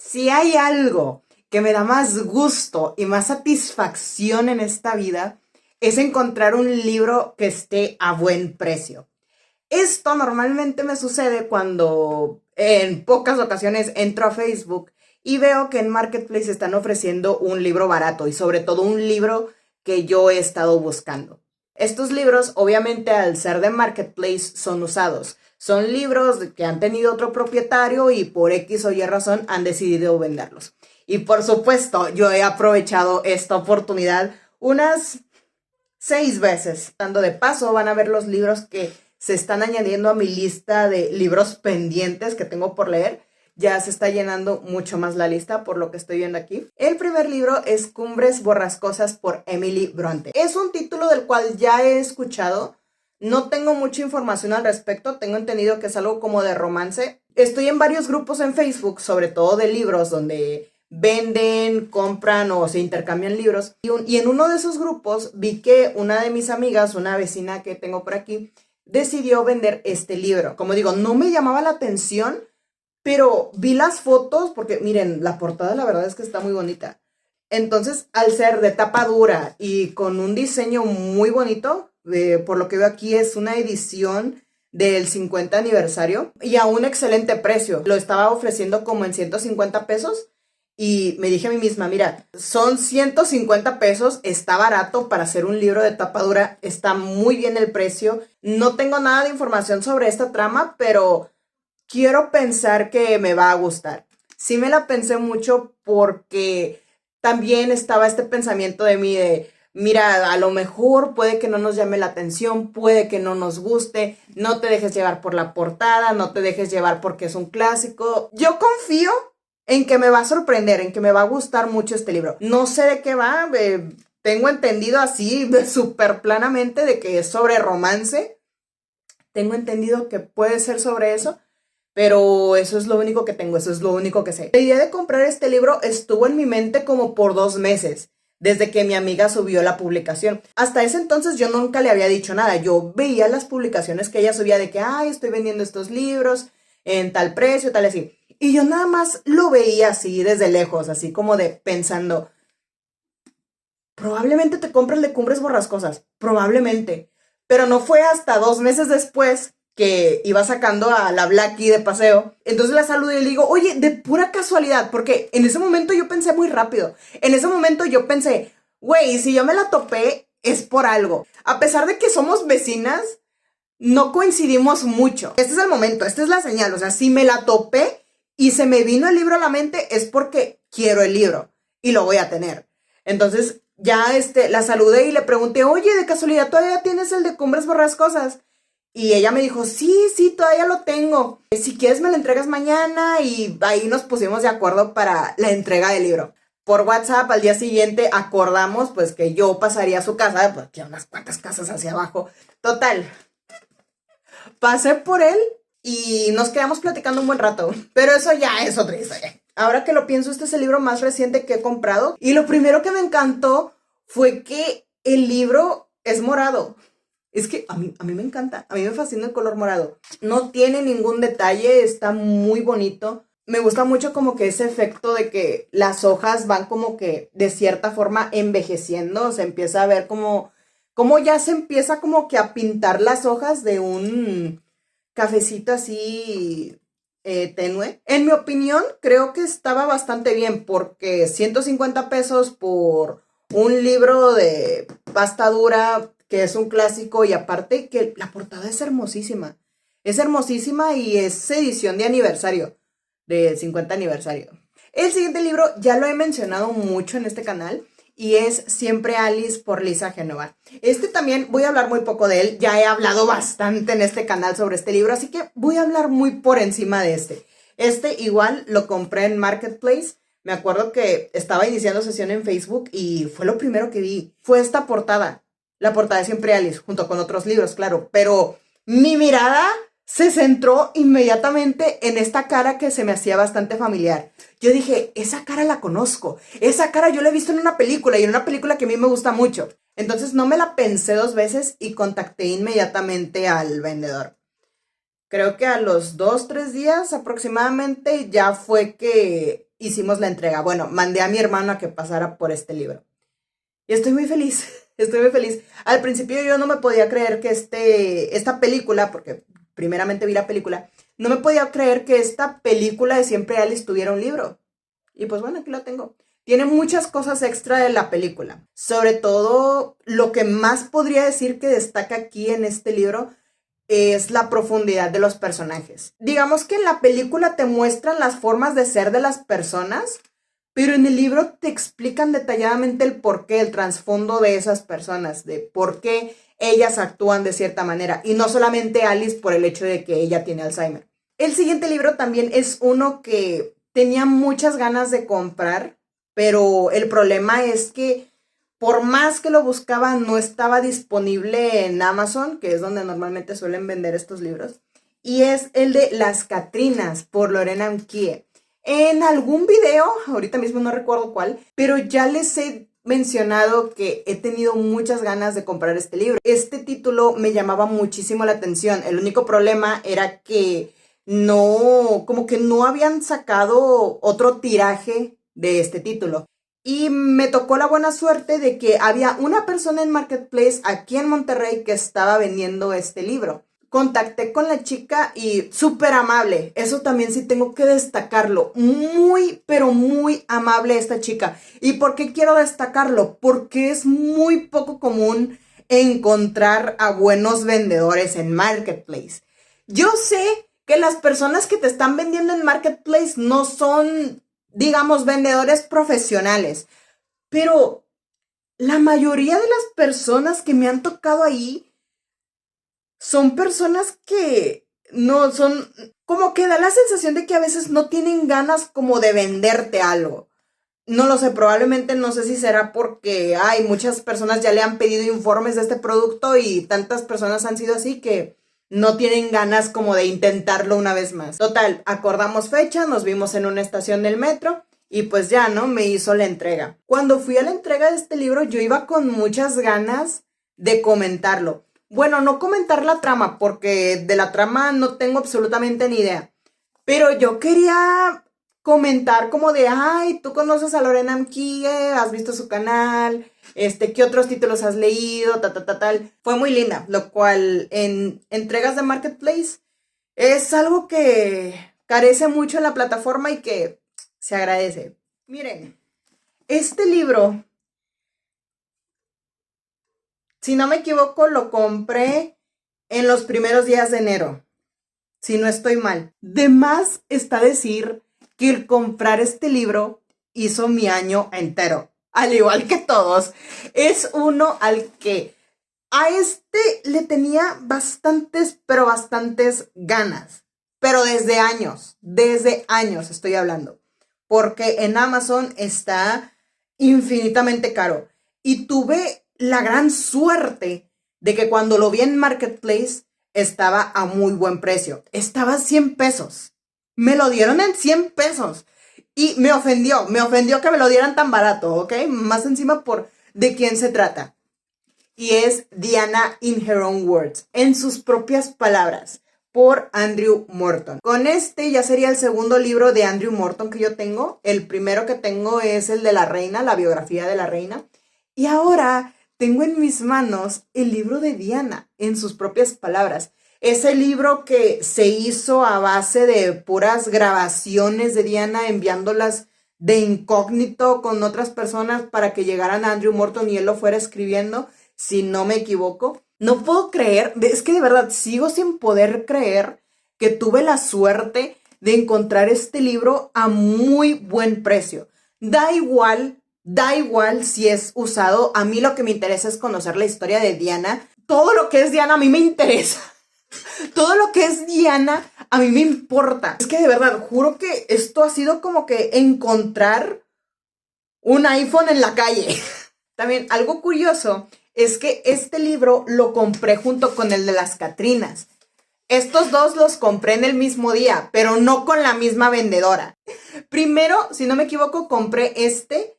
Si hay algo que me da más gusto y más satisfacción en esta vida, es encontrar un libro que esté a buen precio. Esto normalmente me sucede cuando en pocas ocasiones entro a Facebook y veo que en Marketplace están ofreciendo un libro barato y sobre todo un libro que yo he estado buscando. Estos libros, obviamente, al ser de Marketplace, son usados. Son libros que han tenido otro propietario y por X o Y razón han decidido venderlos. Y por supuesto, yo he aprovechado esta oportunidad unas 6 veces. Dando de paso, van a ver los libros que se están añadiendo a mi lista de libros pendientes que tengo por leer. Ya se está llenando mucho más la lista por lo que estoy viendo aquí. El primer libro es Cumbres Borrascosas por Emily Bronte. Es un título del cual ya he escuchado. No tengo mucha información al respecto. Tengo entendido que es algo como de romance. Estoy en varios grupos en Facebook, sobre todo de libros, donde venden, compran o se intercambian libros. Y en uno de esos grupos vi que una de mis amigas, una vecina que tengo por aquí, decidió vender este libro. Como digo, no me llamaba la atención, pero vi las fotos porque, miren, la portada la verdad es que está muy bonita. Entonces, al ser de tapa dura y con un diseño muy bonito, por lo que veo aquí es una edición del 50 aniversario y a un excelente precio. Lo estaba ofreciendo como en 150 pesos y me dije a mí misma, mira, son 150 pesos, está barato para hacer un libro de tapa dura, está muy bien el precio. No tengo nada de información sobre esta trama, pero quiero pensar que me va a gustar. Sí me la pensé mucho porque también estaba este pensamiento de mí de, mira, a lo mejor puede que no nos llame la atención, puede que no nos guste, no te dejes llevar por la portada, no te dejes llevar porque es un clásico. Yo confío en que me va a sorprender, en que me va a gustar mucho este libro. No sé de qué va, tengo entendido así súper planamente de que es sobre romance. Tengo entendido que puede ser sobre eso, pero eso es lo único que tengo, eso es lo único que sé. La idea de comprar este libro estuvo en mi mente como por 2 meses, desde que mi amiga subió la publicación. Hasta ese entonces yo nunca le había dicho nada. Yo veía las publicaciones que ella subía de que, ay, estoy vendiendo estos libros en tal precio, tal así. Y yo nada más lo veía así desde lejos, así como de pensando, probablemente te compres de Cumbres Borrascosas, probablemente. Pero no fue hasta 2 meses después que iba sacando a la Blackie de paseo. Entonces la saludé y le digo, oye, de pura casualidad, porque en ese momento yo pensé muy rápido. En ese momento yo pensé, güey, si yo me la topé, es por algo. A pesar de que somos vecinas, no coincidimos mucho. Este es el momento, esta es la señal. O sea, si me la topé y se me vino el libro a la mente, es porque quiero el libro y lo voy a tener. Entonces, ya la saludé y le pregunté, oye, de casualidad, ¿todavía tienes el de Cumbres Borrascosas? Y ella me dijo, sí, sí, todavía lo tengo. Si quieres me lo entregas mañana, y ahí nos pusimos de acuerdo para la entrega del libro. Por WhatsApp al día siguiente acordamos pues que yo pasaría a su casa, porque unas cuantas casas hacia abajo. Total, pasé por él y nos quedamos platicando un buen rato. Pero eso ya es otra historia. Ahora que lo pienso, este es el libro más reciente que he comprado. Y lo primero que me encantó fue que el libro es morado. Es que a mí me encanta, a mí me fascina el color morado. No tiene ningún detalle, está muy bonito. Me gusta mucho como que ese efecto de que las hojas van como que de cierta forma envejeciendo. Se empieza a ver como ya se empieza como que a pintar las hojas de un cafecito así tenue. En mi opinión, creo que estaba bastante bien porque 150 pesos por un libro de pasta dura que es un clásico y aparte que la portada es hermosísima. Es hermosísima y es edición de aniversario, de 50 aniversario. El siguiente libro ya lo he mencionado mucho en este canal y es Siempre Alice por Lisa Génova. Este también voy a hablar muy poco de él, ya he hablado bastante en este canal sobre este libro, así que voy a hablar muy por encima de este. Este igual lo compré en Marketplace. Me acuerdo que estaba iniciando sesión en Facebook y fue lo primero que vi. Fue esta portada. La portada de Siempre Alice, junto con otros libros, claro. Pero mi mirada se centró inmediatamente en esta cara que se me hacía bastante familiar. Yo dije, esa cara la conozco. Esa cara yo la he visto en una película y en una película que a mí me gusta mucho. Entonces no me la pensé 2 veces y contacté inmediatamente al vendedor. Creo que a los 2, 3 días aproximadamente ya fue que hicimos la entrega. Bueno, mandé a mi hermano a que pasara por este libro. Y estoy muy feliz, estoy muy feliz. Al principio yo no me podía creer que esta película, porque primeramente vi la película, no me podía creer que esta película de Siempre Alice tuviera un libro. Y pues bueno, aquí lo tengo. Tiene muchas cosas extra de la película. Sobre todo, lo que más podría decir que destaca aquí en este libro es la profundidad de los personajes. Digamos que en la película te muestran las formas de ser de las personas, pero en el libro te explican detalladamente el porqué, el trasfondo de esas personas, de por qué ellas actúan de cierta manera, y no solamente Alice por el hecho de que ella tiene Alzheimer. El siguiente libro también es uno que tenía muchas ganas de comprar, pero el problema es que por más que lo buscaba, no estaba disponible en Amazon, que es donde normalmente suelen vender estos libros. Y es el de Las Catrinas, por Lorena Unkie. En algún video, ahorita mismo no recuerdo cuál, pero ya les he mencionado que he tenido muchas ganas de comprar este libro. Este título me llamaba muchísimo la atención. El único problema era que no, como que no habían sacado otro tiraje de este título. Y me tocó la buena suerte de que había una persona en Marketplace aquí en Monterrey que estaba vendiendo este libro. Contacté con la chica y súper amable. Eso también sí tengo que destacarlo. Muy, pero muy amable esta chica. ¿Y por qué quiero destacarlo? Porque es muy poco común encontrar a buenos vendedores en Marketplace. Yo sé que las personas que te están vendiendo en Marketplace no son, digamos, vendedores profesionales, pero la mayoría de las personas que me han tocado ahí son personas que no son, como que da la sensación de que a veces no tienen ganas como de venderte algo. No lo sé, probablemente no sé si será porque hay muchas personas ya le han pedido informes de este producto y tantas personas han sido así que no tienen ganas como de intentarlo una vez más. Total, acordamos fecha, nos vimos en una estación del metro y pues ya, ¿no? Me hizo la entrega. Cuando fui a la entrega de este libro yo iba con muchas ganas de comentarlo. Bueno, no comentar la trama porque de la trama no tengo absolutamente ni idea. Pero yo quería comentar como de, ay, tú conoces a Lorena Amkie, has visto su canal, qué otros títulos has leído, tal. Fue muy linda, lo cual en entregas de Marketplace es algo que carece mucho en la plataforma y que se agradece. Miren, este libro, si no me equivoco, lo compré en los primeros días de enero, si no estoy mal. De más está decir que el comprar este libro hizo mi año entero, al igual que todos. Es uno al que a este le tenía bastantes, pero bastantes ganas. Pero desde años estoy hablando. Porque en Amazon está infinitamente caro. Y tuve la gran suerte de que cuando lo vi en Marketplace estaba a muy buen precio. Estaba a 100 pesos. Me lo dieron en 100 pesos. Y me ofendió que me lo dieran tan barato, ¿ok? Más encima por de quién se trata. Y es Diana in Her Own Words, en sus propias palabras, por Andrew Morton. Con este ya sería el segundo libro de Andrew Morton que yo tengo. El primero que tengo es el de la reina, la biografía de la reina. Y ahora tengo en mis manos el libro de Diana, en sus propias palabras. Ese libro que se hizo a base de puras grabaciones de Diana, enviándolas de incógnito con otras personas para que llegaran a Andrew Morton y él lo fuera escribiendo, si no me equivoco. No puedo creer, es que de verdad sigo sin poder creer que tuve la suerte de encontrar este libro a muy buen precio. Da igual si es usado. A mí lo que me interesa es conocer la historia de Diana. Todo lo que es Diana a mí me interesa. Todo lo que es Diana a mí me importa. Es que de verdad, juro que esto ha sido como que encontrar un iPhone en la calle. También algo curioso es que este libro lo compré junto con el de las Catrinas. Estos dos los compré en el mismo día, pero no con la misma vendedora. Primero, si no me equivoco, compré este,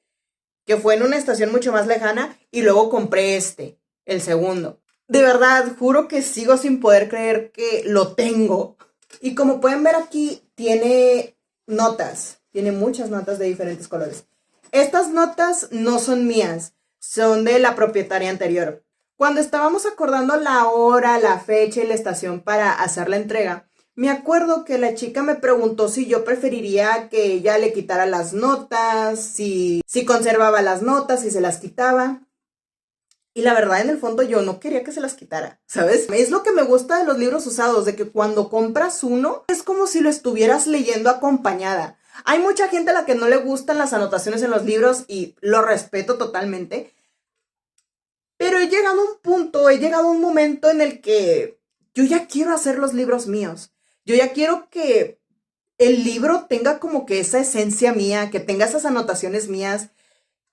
que fue en una estación mucho más lejana, y luego compré este, el segundo. De verdad, juro que sigo sin poder creer que lo tengo. Y como pueden ver aquí, tiene notas. Tiene muchas notas de diferentes colores. Estas notas no son mías, son de la propietaria anterior. Cuando estábamos acordando la hora, la fecha y la estación para hacer la entrega, me acuerdo que la chica me preguntó si yo preferiría que ella le quitara las notas, si conservaba las notas, si se las quitaba. Y la verdad, en el fondo, yo no quería que se las quitara, ¿sabes? Es lo que me gusta de los libros usados, de que cuando compras uno, es como si lo estuvieras leyendo acompañada. Hay mucha gente a la que no le gustan las anotaciones en los libros y lo respeto totalmente. Pero he llegado a un punto, he llegado a un momento en el que yo ya quiero hacer los libros míos. Yo ya quiero que el libro tenga como que esa esencia mía, que tenga esas anotaciones mías.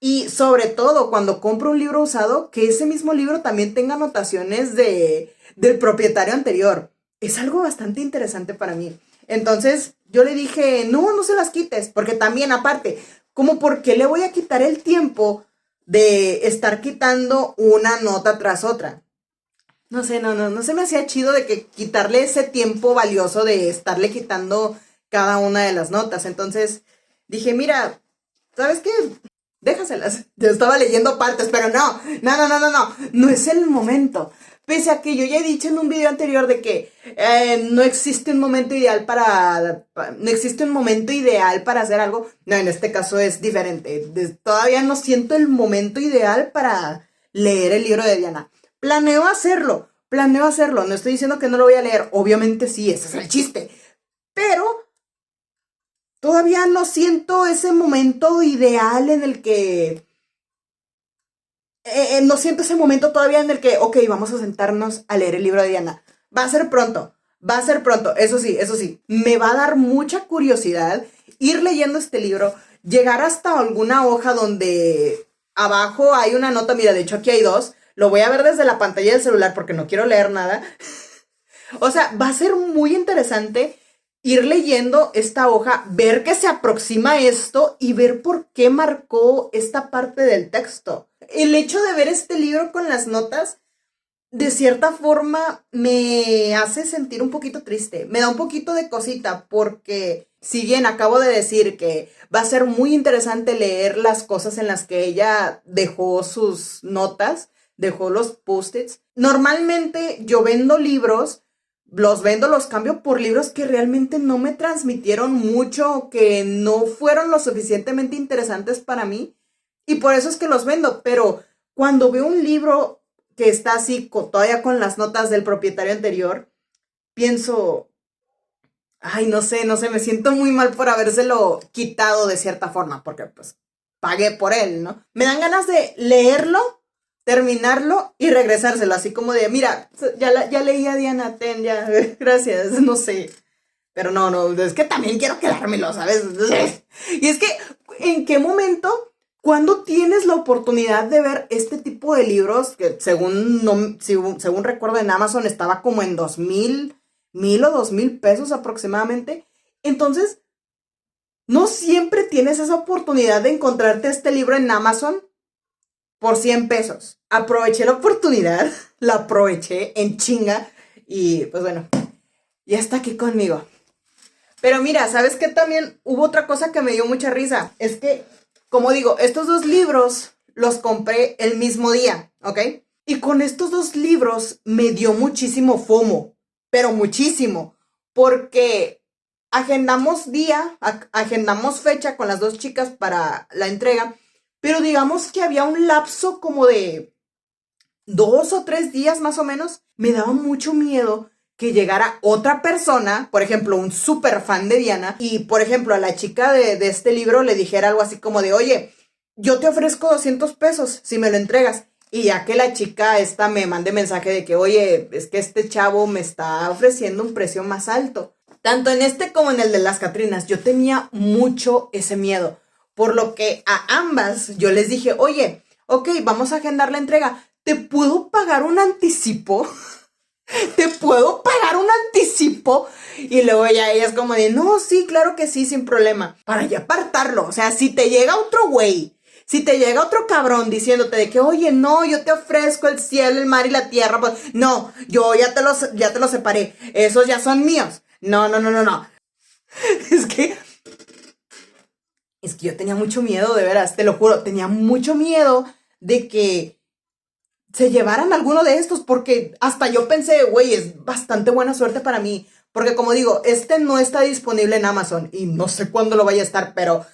Y sobre todo, cuando compro un libro usado, que ese mismo libro también tenga anotaciones del propietario anterior. Es algo bastante interesante para mí. Entonces, yo le dije, no, no se las quites, porque también aparte, como por qué le voy a quitar el tiempo de estar quitando una nota tras otra. No sé, no se me hacía chido de que quitarle ese tiempo valioso de estarle quitando cada una de las notas. Entonces, dije, mira, ¿sabes qué? Déjaselas. Yo estaba leyendo partes, pero no es el momento. Pese a que yo ya he dicho en un video anterior de que no existe un momento ideal no existe un momento ideal para hacer algo. No, en este caso es diferente. Todavía no siento el momento ideal para leer el libro de Diana. Planeo hacerlo. No estoy diciendo que no lo voy a leer. Obviamente sí, ese es el chiste. Pero todavía no siento ese momento ideal en el que... no siento ese momento todavía en el que, ok, vamos a sentarnos a leer el libro de Diana. Va a ser pronto, eso sí. Me va a dar mucha curiosidad ir leyendo este libro, llegar hasta alguna hoja donde abajo hay una nota, mira, de hecho aquí hay dos, lo voy a ver desde la pantalla del celular porque no quiero leer nada. O sea, va a ser muy interesante ir leyendo esta hoja, ver que se aproxima esto y ver por qué marcó esta parte del texto. El hecho de ver este libro con las notas, de cierta forma, me hace sentir un poquito triste. Me da un poquito de cosita porque, si bien acabo de decir que va a ser muy interesante leer las cosas en las que ella dejó sus notas, dejó los post-its, normalmente yo vendo libros, los cambio por libros que realmente no me transmitieron mucho, que no fueron lo suficientemente interesantes para mí, y por eso es que los vendo. Pero cuando veo un libro que está así, todavía con las notas del propietario anterior, pienso, ay, no sé, me siento muy mal por habérselo quitado de cierta forma, porque pues pagué por él, ¿no? Me dan ganas de leerlo, terminarlo y regresárselo, así como de, mira, ya leí a Diana, ten, ya, gracias, no sé. Pero no, es que también quiero quedármelo, ¿sabes? Y es que, ¿en qué momento, cuando tienes la oportunidad de ver este tipo de libros, que según recuerdo en Amazon estaba como en 1,000 o 2,000 pesos aproximadamente? Entonces, no siempre tienes esa oportunidad de encontrarte este libro en Amazon por 100 pesos. Aproveché la oportunidad, la aproveché en chinga y pues bueno, ya está aquí conmigo. Pero mira, ¿sabes qué? También hubo otra cosa que me dio mucha risa. Es que, como digo, estos dos libros los compré el mismo día, ¿ok? Y con estos dos libros me dio muchísimo FOMO, pero muchísimo, porque agendamos agendamos fecha con las dos chicas para la entrega, pero digamos que había un lapso como de 2 o 3 días más o menos. Me daba mucho miedo que llegara otra persona, por ejemplo, un súper fan de Diana, y por ejemplo a la chica de este libro le dijera algo así como de, oye, yo te ofrezco 200 pesos si me lo entregas. Y ya que la chica esta me mande mensaje de que, oye, es que este chavo me está ofreciendo un precio más alto. Tanto en este como en el de las Catrinas, yo tenía mucho ese miedo. Por lo que a ambas yo les dije, oye, ok, vamos a agendar la entrega. ¿Te puedo pagar un anticipo? ¿Te puedo pagar un anticipo? Y luego ya ella es como de, no, sí, claro que sí, sin problema. Para ya apartarlo. O sea, si te llega otro güey, Si te llega otro cabrón diciéndote de que, oye, no, yo te ofrezco el cielo, el mar y la tierra, pues, no, yo ya te los separé, esos ya son míos. No, no, no, no, no. Es que, es que yo tenía mucho miedo, de veras, te lo juro, tenía mucho miedo de que se llevaran alguno de estos, porque hasta yo pensé, güey, es bastante buena suerte para mí, porque como digo, este no está disponible en Amazon y no sé cuándo lo vaya a estar, pero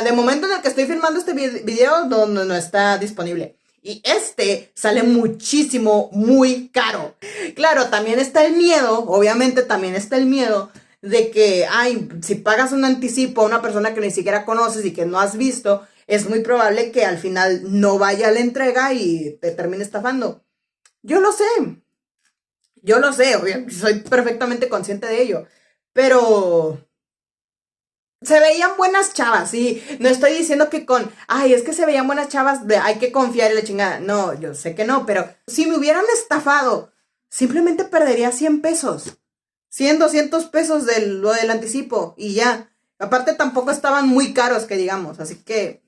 de momento en el que estoy filmando este video no está disponible. Y este sale muchísimo, muy caro. Claro, también está el miedo, obviamente también está el miedo de que, ay, si pagas un anticipo a una persona que ni siquiera conoces y que no has visto, es muy probable que al final no vaya a la entrega y te termine estafando. Yo lo sé, soy perfectamente consciente de ello, pero se veían buenas chavas, y no estoy diciendo que ay, es que se veían buenas chavas, hay que confiar en la chingada. No, yo sé que no, pero si me hubieran estafado, simplemente perdería 100 pesos, 100, 200 pesos de lo del anticipo y ya. Aparte tampoco estaban muy caros, que digamos, así que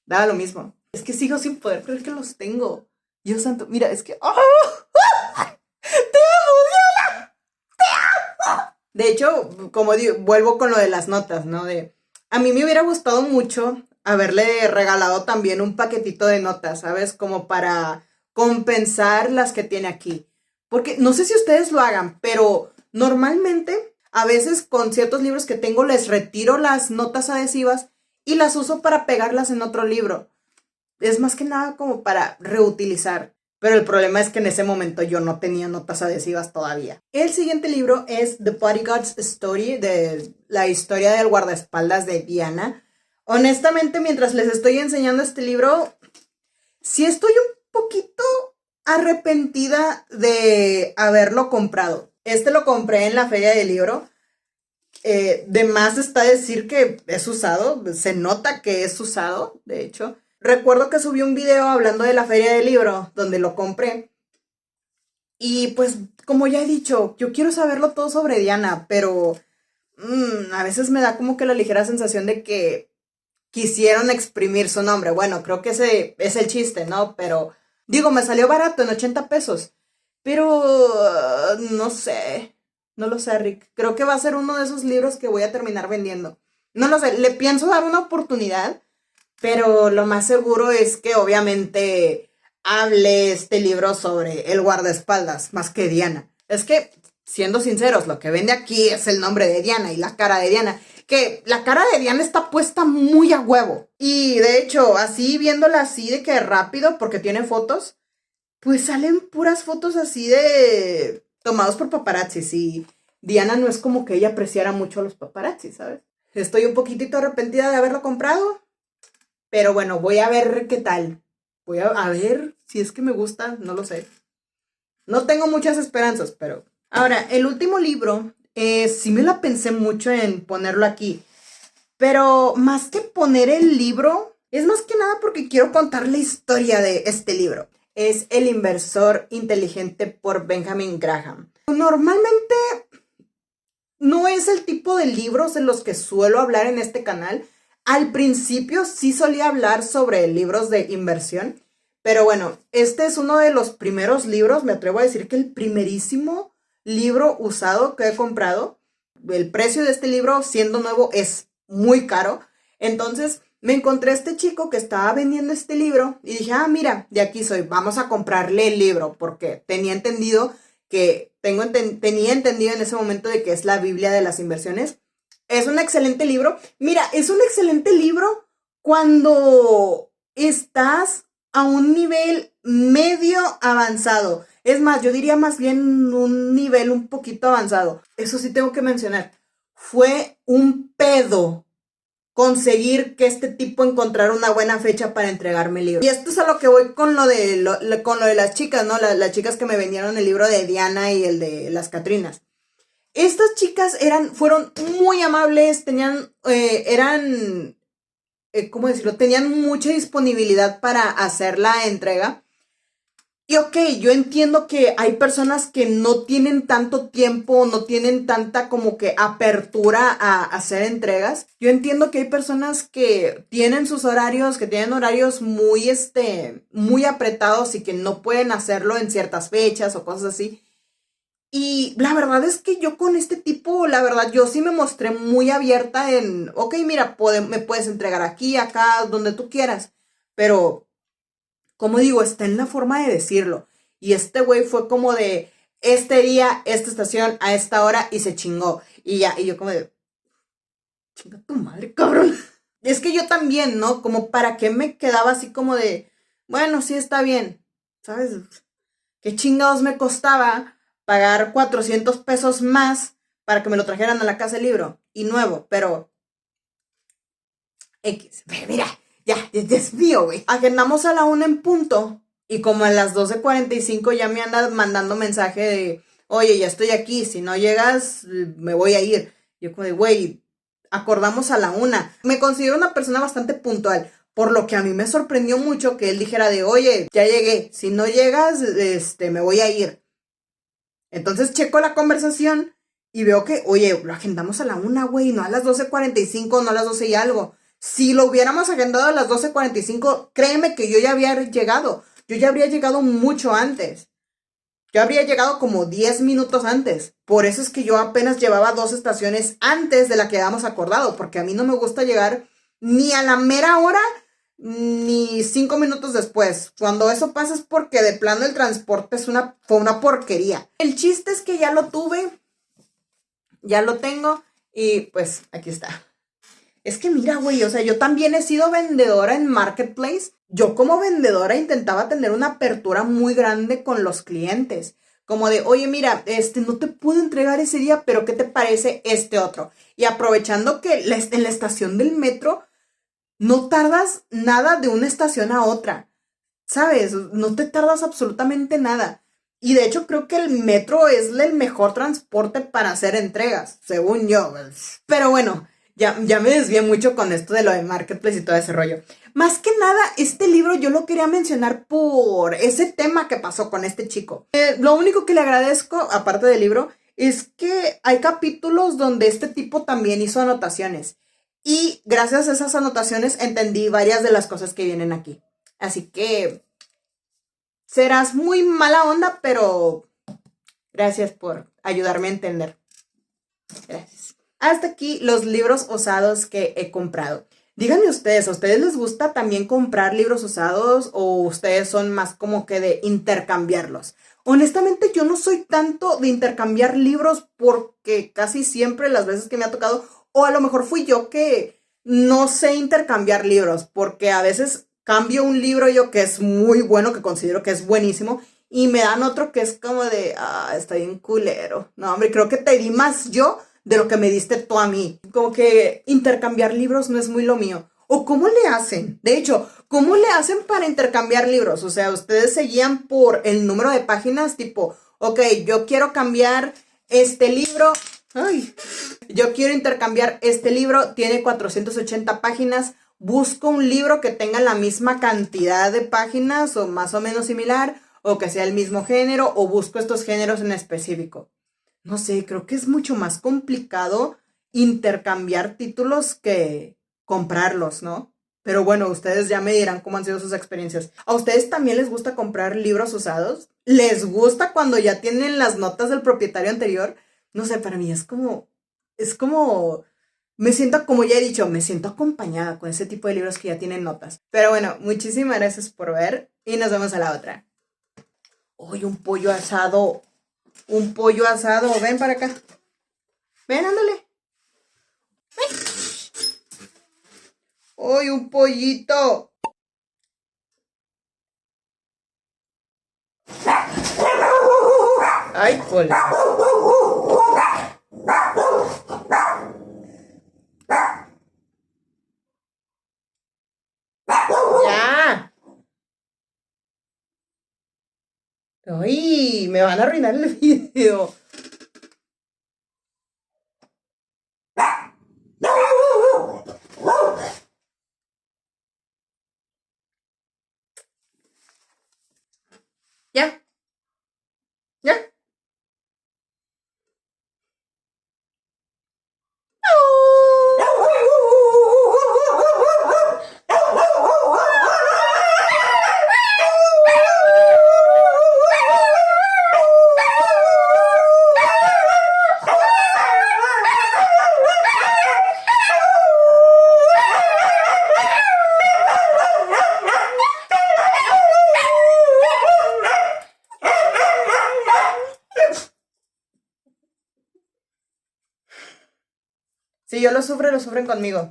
daba lo mismo. Es que sigo sin poder creer que los tengo. Dios santo, mira, es que... ¡Oh! ¡Te amo! De hecho, como digo, vuelvo con lo de las notas, ¿no? A mí me hubiera gustado mucho haberle regalado también un paquetito de notas, ¿sabes? Como para compensar las que tiene aquí. Porque no sé si ustedes lo hagan, pero normalmente a veces con ciertos libros que tengo les retiro las notas adhesivas y las uso para pegarlas en otro libro. Es más que nada como para reutilizar. Pero el problema es que en ese momento yo no tenía notas adhesivas todavía. El siguiente libro es The Bodyguard's Story, de la historia del guardaespaldas de Diana. Honestamente, mientras les estoy enseñando este libro, sí estoy un poquito arrepentida de haberlo comprado. Este lo compré en la feria del libro. De más está decir que es usado, se nota que es usado, de hecho. Recuerdo que subí un video hablando de la feria del libro, donde lo compré. Y pues, como ya he dicho, yo quiero saberlo todo sobre Diana, pero a veces me da como que la ligera sensación de que quisieron exprimir su nombre. Bueno, creo que ese es el chiste, ¿no? Pero, digo, me salió barato, en 80 pesos. Pero, no sé, no lo sé, Rick. Creo que va a ser uno de esos libros que voy a terminar vendiendo. No lo sé, le pienso dar una oportunidad, pero lo más seguro es que obviamente hable este libro sobre el guardaespaldas más que Diana. Es que, siendo sinceros, lo que vende aquí es el nombre de Diana y la cara de Diana. Que la cara de Diana está puesta muy a huevo. Y de hecho, así viéndola así de que rápido, porque tiene fotos, pues salen puras fotos así de tomados por paparazzis. Y Diana no es como que ella apreciara mucho a los paparazzis, ¿sabes? Estoy un poquitito arrepentida de haberlo comprado. Pero bueno, voy a ver qué tal. Voy a ver si es que me gusta, no lo sé. No tengo muchas esperanzas, pero... Ahora, el último libro, sí me la pensé mucho en ponerlo aquí. Pero más que poner el libro, es más que nada porque quiero contar la historia de este libro. Es El inversor inteligente por Benjamin Graham. Normalmente no es el tipo de libros de los que suelo hablar en este canal. Al principio sí solía hablar sobre libros de inversión, pero bueno, este es uno de los primeros libros, me atrevo a decir que el primerísimo libro usado que he comprado. El precio de este libro, siendo nuevo, es muy caro. Entonces me encontré a este chico que estaba vendiendo este libro y dije, mira, de aquí soy, vamos a comprarle el libro, porque tenía entendido tenía entendido en ese momento de que es la Biblia de las inversiones. Es un excelente libro. Mira, es un excelente libro cuando estás a un nivel medio avanzado. Es más, yo diría más bien un nivel un poquito avanzado. Eso sí tengo que mencionar. Fue un pedo conseguir que este tipo encontrara una buena fecha para entregarme el libro. Y esto es a lo que voy con lo de las chicas, ¿no? Las chicas que me vendieron el libro de Diana y el de las Catrinas. Estas chicas fueron muy amables, ¿cómo decirlo? Tenían mucha disponibilidad para hacer la entrega. Y ok, yo entiendo que hay personas que no tienen tanto tiempo, no tienen tanta como que apertura a hacer entregas. Yo entiendo que hay personas que tienen sus horarios, que tienen horarios muy, muy apretados y que no pueden hacerlo en ciertas fechas o cosas así. Y la verdad es que yo con este tipo, la verdad, yo sí me mostré muy abierta en, ok, mira, me puedes entregar aquí, acá, donde tú quieras. Pero como digo, está en la forma de decirlo. Y este güey fue como de este día, esta estación, a esta hora y se chingó. Y ya, y yo como de, chinga tu madre, cabrón. Es que yo también, ¿no? Como para qué me quedaba así como de, bueno, sí está bien, ¿sabes? ¿Qué chingados me costaba pagar 400 pesos más para que me lo trajeran a la casa el libro? Y nuevo, pero X. Mira, ya es mío, güey. Agendamos a la 1 en punto. Y como a las 12:45 ya me anda mandando mensaje de, oye, ya estoy aquí, si no llegas, me voy a ir. Yo como de, güey, acordamos a la 1. Me considero una persona bastante puntual, por lo que a mí me sorprendió mucho que él dijera de, oye, ya llegué, si no llegas, me voy a ir. Entonces checo la conversación y veo que, oye, lo agendamos a la 1, güey, no a las 12:45, no a las 12 y algo. Si lo hubiéramos agendado a las 12:45, créeme que yo ya había llegado. Yo ya habría llegado mucho antes. Yo habría llegado como 10 minutos antes. Por eso es que yo apenas llevaba 2 estaciones antes de la que habíamos acordado, porque a mí no me gusta llegar ni a la mera hora ni 5 minutos después. Cuando eso pasa es porque de plano el transporte fue una porquería. El chiste es que ya lo tuve, ya lo tengo y pues aquí está. Es que mira, güey, o sea, yo también he sido vendedora en Marketplace. Yo como vendedora intentaba tener una apertura muy grande con los clientes. Como de, oye, mira, no te puedo entregar ese día, pero ¿qué te parece este otro? Y aprovechando que en la estación del metro no tardas nada de una estación a otra, ¿sabes? No te tardas absolutamente nada. Y de hecho creo que el metro es el mejor transporte para hacer entregas, según yo. Pero bueno, ya me desvié mucho con esto de lo de Marketplace y todo ese rollo. Más que nada, este libro yo lo quería mencionar por ese tema que pasó con este chico. Lo único que le agradezco, aparte del libro, es que hay capítulos donde este tipo también hizo anotaciones. Y gracias a esas anotaciones entendí varias de las cosas que vienen aquí. Así que serás muy mala onda, pero gracias por ayudarme a entender. Gracias. Hasta aquí los libros usados que he comprado. Díganme ustedes, ¿a ustedes les gusta también comprar libros usados o ustedes son más como que de intercambiarlos? Honestamente, yo no soy tanto de intercambiar libros porque casi siempre las veces que me ha tocado, o a lo mejor fui yo que no sé intercambiar libros, porque a veces cambio un libro yo que es muy bueno, que considero que es buenísimo, y me dan otro que es como de, está bien culero. No, hombre, creo que te di más yo de lo que me diste tú a mí. Como que intercambiar libros no es muy lo mío. ¿O cómo le hacen? De hecho, ¿cómo le hacen para intercambiar libros? O sea, ustedes se guían por el número de páginas, tipo, ok, yo quiero cambiar este libro. Ay, yo quiero intercambiar este libro, tiene 480 páginas. Busco un libro que tenga la misma cantidad de páginas o más o menos similar, o que sea el mismo género, o busco estos géneros en específico. No sé, creo que es mucho más complicado intercambiar títulos que comprarlos, ¿no? Pero bueno, ustedes ya me dirán cómo han sido sus experiencias. ¿A ustedes también les gusta comprar libros usados? ¿Les gusta cuando ya tienen las notas del propietario anterior? No sé, para mí me siento, como ya he dicho, me siento acompañada con ese tipo de libros que ya tienen notas. Pero bueno, muchísimas gracias por ver y nos vemos a la otra. Hoy un pollo asado, ven para acá. Ven, ándale. Hoy un pollito. Ay, cola. Ya. Ay, me van a arruinar el video. Ya Si yo lo sufro, lo sufren conmigo.